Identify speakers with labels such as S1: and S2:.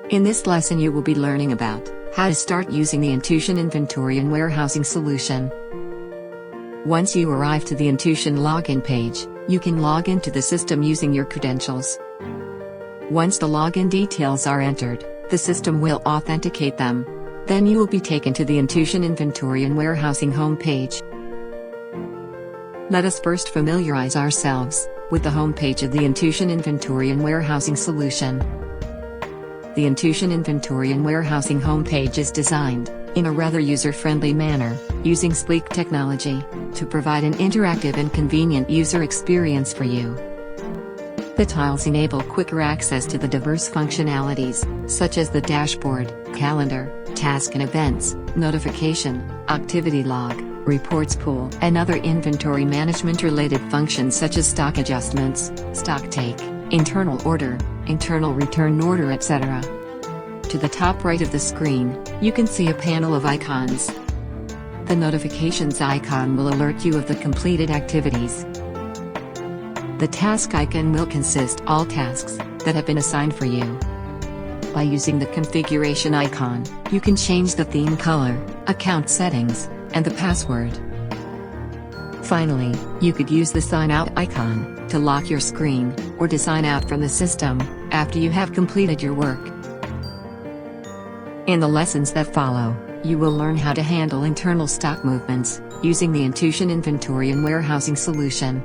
S1: In this lesson you will be learning about how to start using the Entution Inventory and Warehousing solution. Once you arrive to the Entution login page, you can log into the system using your credentials. Once the login details are entered, the system will authenticate them. Then you will be taken to the Entution Inventory and Warehousing homepage. Let us first familiarize ourselves with the homepage of the Entution Inventory and Warehousing solution. The Entution Inventory and Warehousing homepage is designed in a rather user-friendly manner, using sleek technology to provide an interactive and convenient user experience for you. The tiles enable quicker access to the diverse functionalities, such as the dashboard, calendar, task and events, notification, activity log, reports pool, and other inventory management-related functions such as stock adjustments, stock take, internal order, internal return order, etc. To the top right of the screen, you can see a panel of icons. The notifications icon will alert you of the completed activities. The task icon will consist all tasks that have been assigned for you. By using the configuration icon, you can change the theme color, account settings, and the password. Finally, you could use the sign out icon to lock your screen, or to sign out from the system after you have completed your work. In the lessons that follow, you will learn how to handle internal stock movements using the Entution Inventory and Warehousing solution.